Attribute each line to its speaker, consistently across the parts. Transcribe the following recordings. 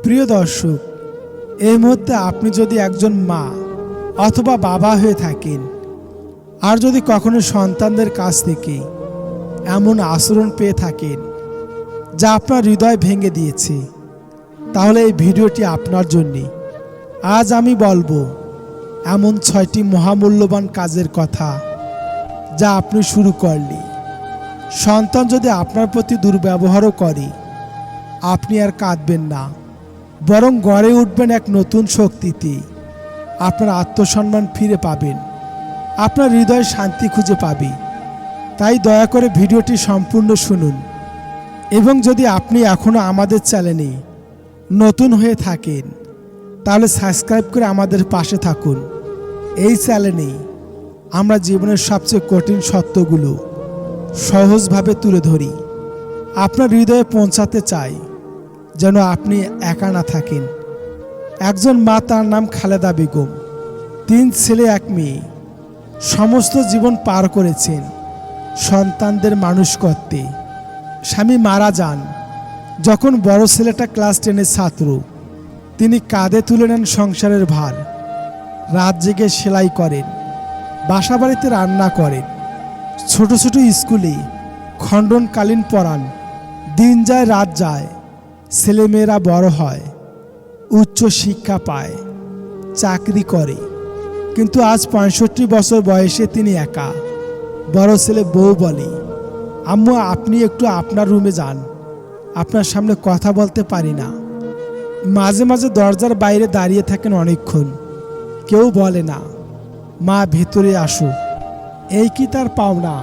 Speaker 1: প্রিয় দর্শক, এই মুহূর্তে আপনি যদি একজন মা অথবা বাবা হয়ে থাকেন আর যদি কখনো সন্তানদের কাছ থেকে এমন আচরণ পেয়ে থাকেন যা আপনার হৃদয় ভেঙে দিয়েছে, তাহলে এই ভিডিওটি আপনার জন্যে। আজ আমি বলবো এমন 6টি মহামূল্যবান কাজের কথা যা আপনি শুরু করলে সন্তান যদি আপনার প্রতি দুর্ব্যবহারও করে, আপনি আর কাঁদবেন না, বরং গড়ে উঠবেন এক নতুন শক্তিতে। আপনার আত্মসম্মান ফিরে পাবেন, আপনার হৃদয় শান্তি খুঁজে পাবে। তাই দয়া করে ভিডিওটি সম্পূর্ণ শুনুন, এবং যদি আপনি এখনও আমাদের চ্যানেলে নতুন হয়ে থাকেন তাহলে সাবস্ক্রাইব করে আমাদের পাশে থাকুন। এই চ্যানেলে আমরা জীবনের সবচেয়ে কঠিন সত্যগুলো সহজভাবে তুলে ধরি, আপনার হৃদয়ে পৌঁছাতে চাই যেন আপনি একা না থাকেন। একজন মা, তার নাম খালেদা বেগম, 3 ছেলে 1 মেয়ে, সমস্ত জীবন পার করেছেন সন্তানদের মানুষ করতে। স্বামী মারা যান যখন বড় ছেলেটা ক্লাস 10-এর ছাত্র। তিনি কাঁধে তুলে নেন সংসারের ভার, রাত জেগে সেলাই করেন, বাসা বাড়িতে রান্না করেন, ছোট ছোট স্কুলে খণ্ডনকালীন পড়ান। দিন যায় রাত যায়, ছেলেমেয়েরা বড় হয়, উচ্চ শিক্ষা পায়, চাকরি করে। কিন্তু আজ 65 বছর বয়সে তিনি একা। বড় ছেলে বউ বলে, আম্মু আপনি একটু আপনার রুমে যান, আপনার সামনে কথা বলতে পারি না। মাঝে মাঝে দরজার বাইরে দাঁড়িয়ে থাকেন অনেকক্ষণ, কেউ বলে না মা ভেতরে আসো। এই কি তার পাওনা?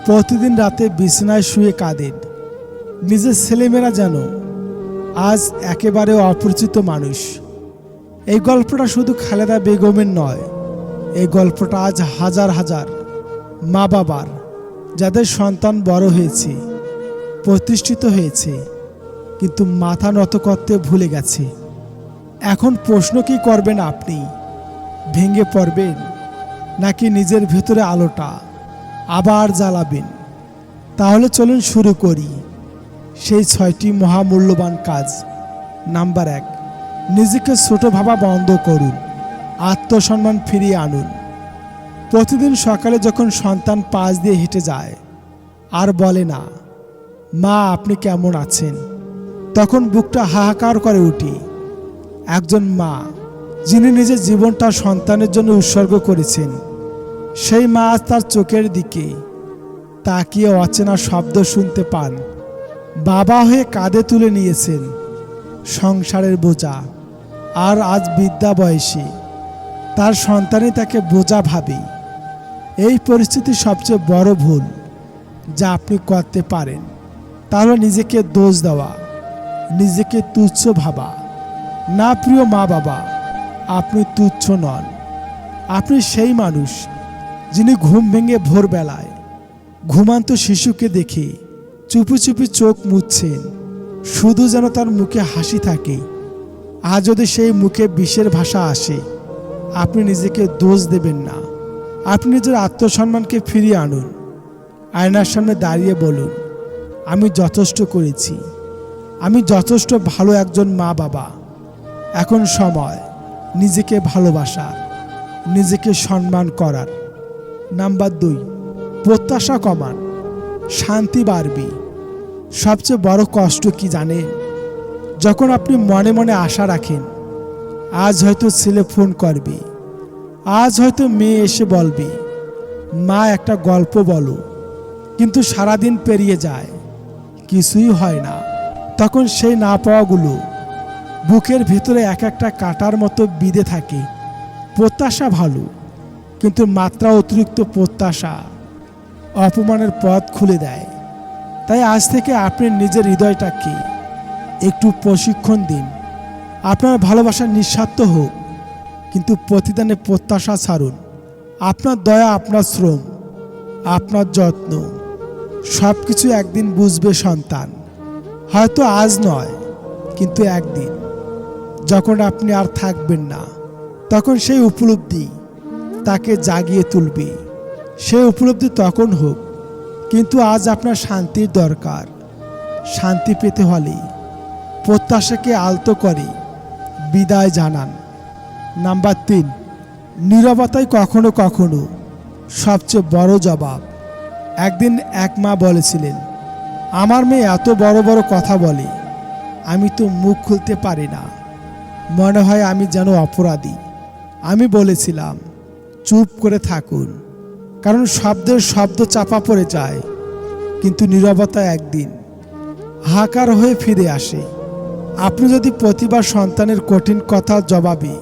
Speaker 1: প্রতিদিন রাতে বিছানায় শুয়ে কাঁদেন। নিজের ছেলেমেয়েরা যেন আজ একেবারে অপরিচিত মানুষ। এই গল্পটা শুধু খালেদা বেগমের নয়, এই গল্পটা আজ হাজার হাজার মা বাবার, যাদের সন্তান বড় হয়েছে, প্রতিষ্ঠিত হয়েছে, কিন্তু মাথা নত করতে ভুলে গেছে। এখন প্রশ্ন কি করবেন আপনি? ভেঙে পড়বেন নাকি নিজের ভেতরে আলোটা আবার জ্বালাবেন? তাহলে চলুন শুরু করি সেই 6টি মহামূল্যবান কাজ। নাম্বার 1, নিজেকে ছোট ভাবা বন্ধ করুন, আত্মসম্মান ফিরিয়ে আনুন। প্রতিদিন সকালে যখন সন্তান পাশ দিয়ে হেঁটে যায় আর বলে না মা আপনি কেমন আছেন, তখন বুকটা হাহাকার করে উঠে। একজন মা যিনি নিজের জীবনটা সন্তানের জন্য উৎসর্গ করেছেন, সেই মা আজ তার চোখের দিকে তাকিয়ে অচেনা শব্দ শুনতে পান। বাবা হয়ে কাঁধে তুলে নিয়েছেন সংসারের বোঝা, আর আজ বৃদ্ধা বয়সে তার সন্তানই তাকে বোঝা ভাবে। এই পরিস্থিতি সবচেয়ে বড় ভুল যা আপনি করতে পারেন, তাহলে নিজেকে দোষ দেওয়া, নিজেকে তুচ্ছ ভাবা। না প্রিয় মা বাবা, আপনি তুচ্ছ নন। আপনি সেই মানুষ যিনি ঘুম ভেঙে ভোরবেলায় ঘুমান্ত শিশুকে দেখে চুপি চুপি চোখ মুছছেন, শুধু যেন তার মুখে হাসি থাকে। আর যদি সেই মুখে বিষের ভাষা আসে, আপনি নিজেকে দোষ দেবেন না। আপনি নিজের আত্মসম্মানকে ফিরিয়ে আনুন। আয়নার সামনে দাঁড়িয়ে বলুন, আমি যথেষ্ট করেছি, আমি যথেষ্ট ভালো একজন মা বাবা। এখন সময় নিজেকে ভালোবাসার, নিজেকে সম্মান করার। নাম্বার 2, প্রত্যাশা কমান, শান্তি বাড়বে। সবচেয়ে বড় কষ্ট কি জানেন? যখন আপনি মনে মনে আশা রাখেন আজ হয়তো ছেলে ফোন করবে, আজ হয়তো মেয়ে এসে বলবে মা একটা গল্প বলো, কিন্তু সারাদিন পেরিয়ে যায়, কিছুই হয় না। তখন সেই না পাওয়াগুলো বুকের ভেতরে এক একটা কাঁটার মতো বিঁধে থাকে। প্রত্যাশা ভালো, কিন্তু মাত্রা অতিরিক্ত প্রত্যাশা অপমানের পথ খুলে দেয়। তাই আজ থেকে আপনি নিজের হৃদয়টাকে একটু প্রশিক্ষণ দিন। আপনার ভালোবাসা নিঃস্বার্থ হোক, কিন্তু প্রতিদানে প্রত্যাশা ছাড়ুন। আপনার দয়া, আপনার শ্রম, আপনার যত্ন সব কিছু একদিন বুঝবে সন্তান। হয়তো আজ নয়, কিন্তু একদিন যখন আপনি আর থাকবেন না, তখন সেই উপলব্ধি তাকে জাগিয়ে তুলবে। সেই উপলব্ধি তখন হোক, কিন্তু আজ আপনার শান্তির দরকার। শান্তি পেতে হলে প্রত্যাশাকে আলতো করে বিদায় জানান। নাম্বার 3, নীরবতাই কখনো কখনো সবচেয়ে বড় জবাব। একদিন এক মা বলেছিলেন, আমার মেয়ে এত বড় বড় কথা বলে, আমি তো মুখ খুলতে পারি না, মনে হয় আমি যেন অপরাধী। আমি বলেছিলাম, চুপ করে থাকুন, কারণ শব্দের শব্দ চাপা পড়ে যায়, কিন্তু নীরবতা একদিন হাহাকার হয়ে ফিরে আসে। আপনি যদি প্রতিবার সন্তানের কঠিন কথার জবাবে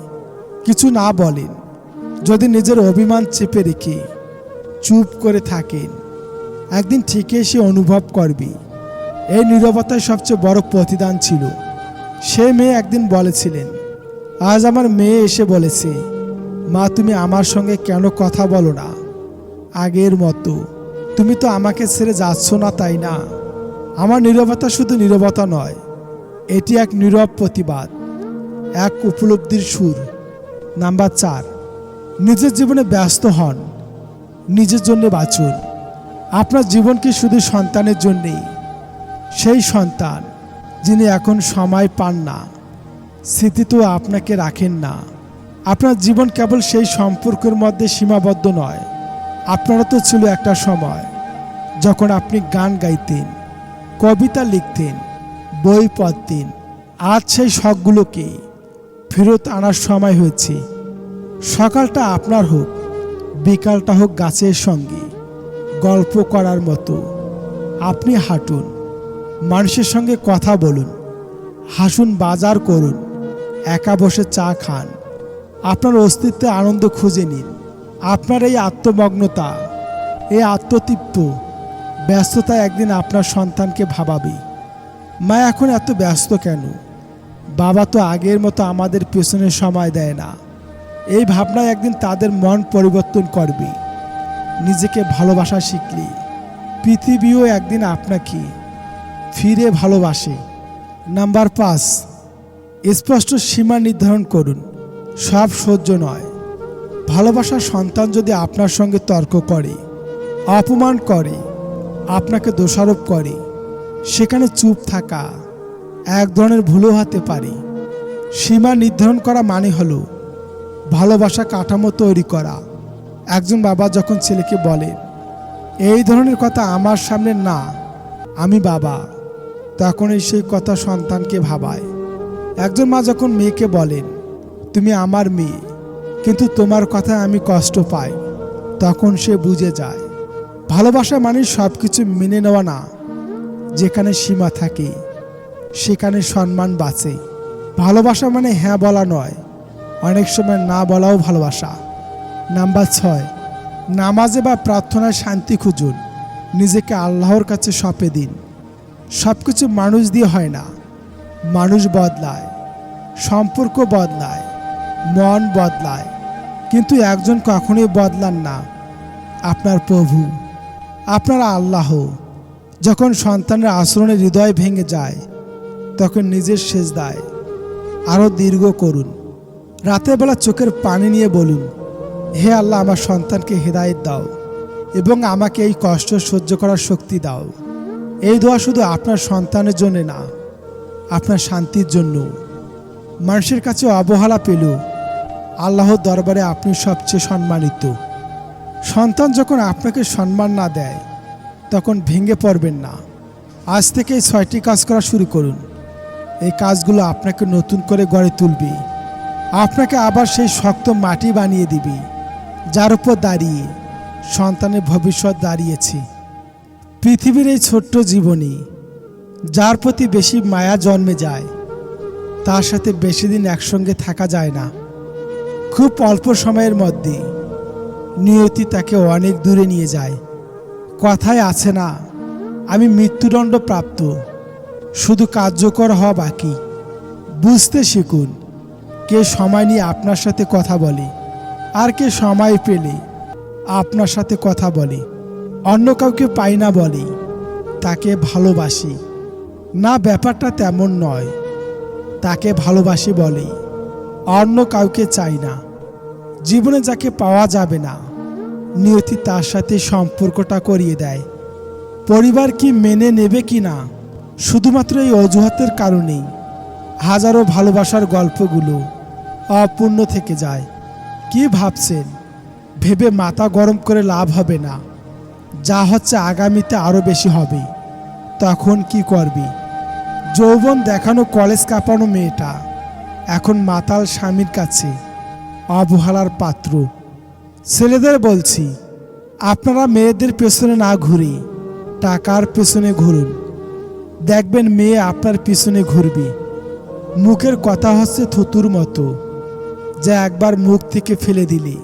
Speaker 1: কিছু না বলেন, যদি নিজের অভিমান চেপে রেখে চুপ করে থাকেন, একদিন ঠিকই সে অনুভব করবে এই নীরবতাই সবচেয়ে বড় প্রতিদান ছিল। সে মেয়ে একদিন বলেছিলেন, আজ আমার মেয়ে এসে বলেছে, মা তুমি আমার সঙ্গে কেন কথা বলো না আগের মতো? তুমি তো আমাকে ছেড়ে যাচ্ছ না, তাই না? আমার নীরবতা শুধু নীরবতা নয়, এটি এক নীরব প্রতিবাদ, এক উপলব্ধির সুর। নাম্বার 4, নিজের জীবনে ব্যস্ত হন, নিজের জন্য বাঁচুন। আপনার জীবন কি শুধু সন্তানের জন্যেই? সেই সন্তান যিনি এখন সময় পান না, স্মৃতি তো আপনাকে রাখেন না। আপনার জীবন কেবল সেই সম্পর্কের মধ্যে সীমাবদ্ধ নয়। আপনারও তো ছিল একটা সময় যখন আপনি গান গাইতেন, কবিতা লিখতেন, বই পড়তেন। আজ সেই শখগুলোকে ফেরত আনার সময় হয়েছে। সকালটা আপনার হোক, বিকালটা হোক গাছের সঙ্গে গল্প করার মতো। আপনি হাঁটুন, মানুষের সঙ্গে কথা বলুন, হাসুন, বাজার করুন, একা বসে চা খান, আপনার অস্তিত্বে আনন্দ খুঁজে নিন। আপনার এই আত্মমগ্নতা, এই আত্মতৃপ্ত ব্যস্ততা একদিন আপনার সন্তানকে ভাবাবে, মা এখন এত ব্যস্ত কেন? বাবা তো আগের মতো আমাদের পেছনে সময় দেয় না। এই ভাবনা একদিন তাদের মন পরিবর্তন করবে। নিজেকে ভালোবাসা শিখলে পৃথিবীও একদিন আপনাকে ফিরে ভালোবাসে। নাম্বার 5, স্পষ্ট সীমা নির্ধারণ করুন। সব সহ্য নয়। ভালোবাসার সন্তান যদি আপনার সঙ্গে তর্ক করে, অপমান করে, আপনাকে দোষারোপ করে, সেখানে চুপ থাকা এক ধরনের ভুলও হতে পারে। সীমা নির্ধারণ করা মানে হলো ভালোবাসা কাঠামো তৈরি করা। একজন বাবা যখন ছেলেকে বলেন, এই ধরনের কথা আমার সামনে না, আমি বাবা, তখনই সেই কথা সন্তানকে ভাবায়। একজন মা যখন মেয়েকে বলেন, তুমি আমার মেয়ে, কিন্তু তোমার কথায় আমি কষ্ট পাই, তখন সে বুঝে যায় ভালোবাসা মানে সব কিছু মেনে নেওয়া না। যেখানে সীমা থাকে সেখানে সম্মান বাঁচে। ভালোবাসা মানে হ্যাঁ বলা নয়, অনেক সময় না বলাও ভালোবাসা। নাম্বার 6, নামাজে বা প্রার্থনায় শান্তি খুঁজুন। নিজেকে আল্লাহর কাছে সঁপে দিন। সব কিছু মানুষ দিয়ে হয় না। মানুষ বদলায়, সম্পর্ক বদলায়, মন বদলায়, কিন্তু একজন কখনোই বদলান না, আপনার প্রভু, আপনার আল্লাহ। যখন সন্তানের আচরণে হৃদয় ভেঙে যায়, তখন নিজের সেজদায় আরও দীর্ঘ করুন। রাতের বেলা চোখের পানি নিয়ে বলুন, হে আল্লাহ, আমার সন্তানকে হেদায়েত দাও এবং আমাকে এই কষ্ট সহ্য করার শক্তি দাও। এই দোয়া শুধু আপনার সন্তানের জন্য না, আপনার শান্তির জন্য। মানুষের কাছে অবহেলা পেল, আল্লাহর দরবারে আপনি সবচেয়ে সম্মানিত। সন্তান যখন আপনাকে সম্মান না দেয়, তখন ভেঙে পড়বেন না। আজ থেকে এই 6টি কাজ করা শুরু করুন। এই কাজগুলো আপনাকে নতুন করে গড়ে তুলবে, আপনাকে আবার সেই শক্ত মাটি বানিয়ে দিবে যার উপর দাঁড়িয়ে সন্তানের ভবিষ্যৎ দাঁড়িয়েছে। পৃথিবীর এই ছোট্ট জীবনে যার প্রতি বেশি মায়া জন্মে যায়, তার সাথে বেশি দিন একসঙ্গে থাকা যায় না। খুব অল্প সময়ের মধ্যে নিয়তি তাকে অনেক দূরে নিয়ে যায়। কথায় আছে না, আমি মৃত্যুদণ্ড প্রাপ্ত, শুধু কার্যকর হওয়া বাকি। বুঝতে শিখুন, কে সময় নিয়ে আপনার সাথে কথা বলে, আর কে সময় পেলে আপনার সাথে কথা বলে। অন্য কাউকে পাই না বলে তাকে ভালোবাসি না, ব্যাপারটা তেমন নয়। তাকে ভালোবাসি বলে অন্য কাউকে চাই না। জীবনে যাকে পাওয়া যাবে না, নিয়তি তার সাথে সম্পর্কটা করিয়ে দেয়। পরিবার কি মেনে নেবে কি না, শুধুমাত্র এই অজুহাতের কারণেই হাজারো ভালোবাসার গল্পগুলো অপূর্ণ থেকে যায়। কি ভাবছেন? ভেবে মাথা গরম করে লাভ হবে না। যা হচ্ছে আগামীতে আরও বেশি হবে। তখন কি করবি? যৌবন দেখানো কলেজ কাঁপানো মেয়েটা এখন মাতাল স্বামীর কাছে অবহেলার পাত্র। ছেলেদের বলছি, আপনারা মেয়েদের পেছনে না ঘুরে টাকার পেছনে ঘুরুন। দেখবেন মেয়ে আপনার পিছনে ঘুরবে। মুখের কথা হচ্ছে থুতুর মতো, যা একবার মুখ থেকে ফেলে দিলে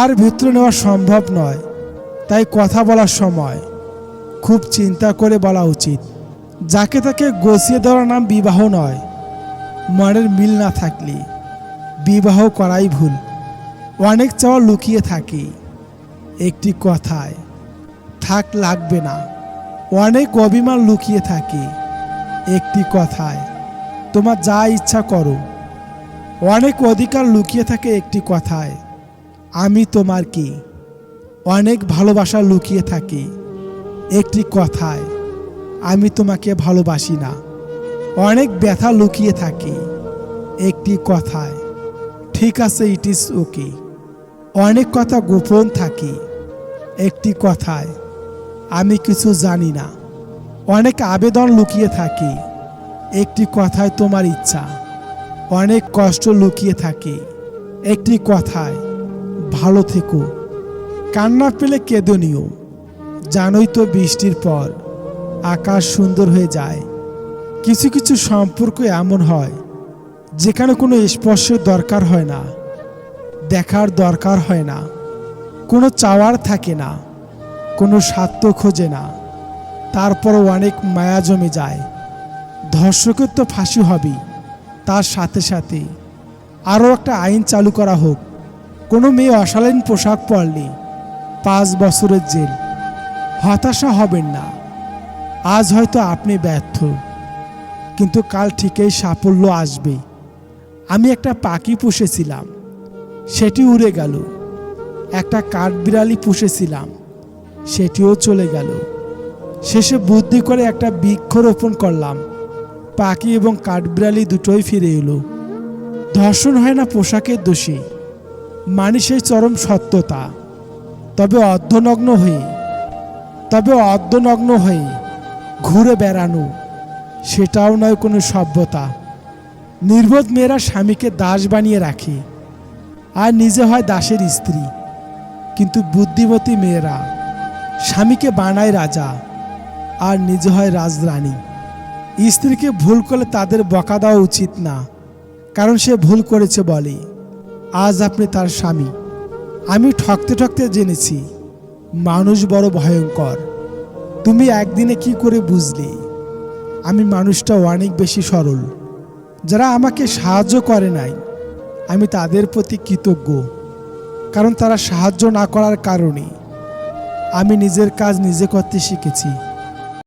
Speaker 1: আর ভিতরে নেওয়া সম্ভব নয়। তাই কথা বলার সময় খুব চিন্তা করে বলা উচিত। যাকে তাকে গছিয়ে দেওয়ার নাম বিবাহ নয়। মনের মিল না থাকলে বিবাহ করাই ভুল। অনেক চাওয়া লুকিয়ে থাকে একটি কথায়, থাক লাগবে না। অনেক অভিমান লুকিয়ে থাকে একটি কথায়, তোমার যা ইচ্ছা করো। অনেক অধিকার লুকিয়ে থাকে একটি কথায়, আমি তোমার কি। অনেক ভালোবাসা লুকিয়ে থাকে একটি কথায়, আমি তোমাকে ভালোবাসি না। অনেক ব্যথা লুকিয়ে থাকে একটি কথায়, ঠিক আছে, ইট ইজ ওকে। অনেক কথা গোপন থাকে একটি কথায়, আমি কিছু জানি না। অনেক আবেদন লুকিয়ে থাকে একটি কথায়, তোমার ইচ্ছা। অনেক কষ্ট লুকিয়ে থাকে একটি কথায়, ভালো থেকো। কান্না পেলে কেঁদে নিও। জানোই তো বৃষ্টির পর আকাশ সুন্দর হয়ে যায়। কিছু কিছু সম্পর্ক এমন হয় যেখানে কোনো স্পর্শের দরকার হয় না, দেখার দরকার হয় না, কোনো চাওয়ার থাকে না, কোনো স্বার্থ খোঁজে না। তারপরও অনেক মায়া জমে যায়। ধর্ষকের তো ফাঁসি হবেই, তার সাথে সাথে আরও একটা আইন চালু করা হোক। কোনো মেয়ে অশালীন পোশাক পরলে 5 বছরের জেল। হতাশা হবেন না। আজ হয়তো আপনি ব্যর্থ, কিন্তু কাল ঠিকই সাফল্য আসবে। আমি একটা পাখি পুষেছিলাম, সেটি উড়ে গেল। একটা কাঠবিড়ালি পুষেছিলাম, সেটিও চলে গেল। শেষে বুদ্ধি করে একটা বৃক্ষ রোপণ করলাম। পাখি এবং কাঠবিড়ালি দুটোই ফিরে এলো। ধর্ষণ হয় না পোশাকের দোষে, মানে সেই চরম সত্যতা। তবে অর্ধনগ্ন হয়ে ঘুরে বেড়ানো, সেটাও নয় কোনো সভ্যতা। নির্বোধ মেয়েরা স্বামীকে দাস বানিয়ে রাখে আর নিজে হয় দাসের স্ত্রী। কিন্তু বুদ্ধিমতী মেয়েরা স্বামীকে বানায় রাজা আর নিজে হয় রাজরানী। স্ত্রীকে ভুল করলে তাদের বকা দেওয়া উচিত না, কারণ সে ভুল করেছে বলে আজ আপনি তার স্বামী। আমি ঠকতে ঠকতে জেনেছি মানুষ বড় ভয়ঙ্কর। তুমি একদিনে কি করে বুঝলে? আমি মানুষটা অনেক বেশি সরল। যারা আমাকে সাহায্য করে নাই, আমি তাদের প্রতি কৃতজ্ঞ, কারণ তারা সাহায্য না করার কারণে আমি নিজের কাজ নিজে করতে শিখেছি।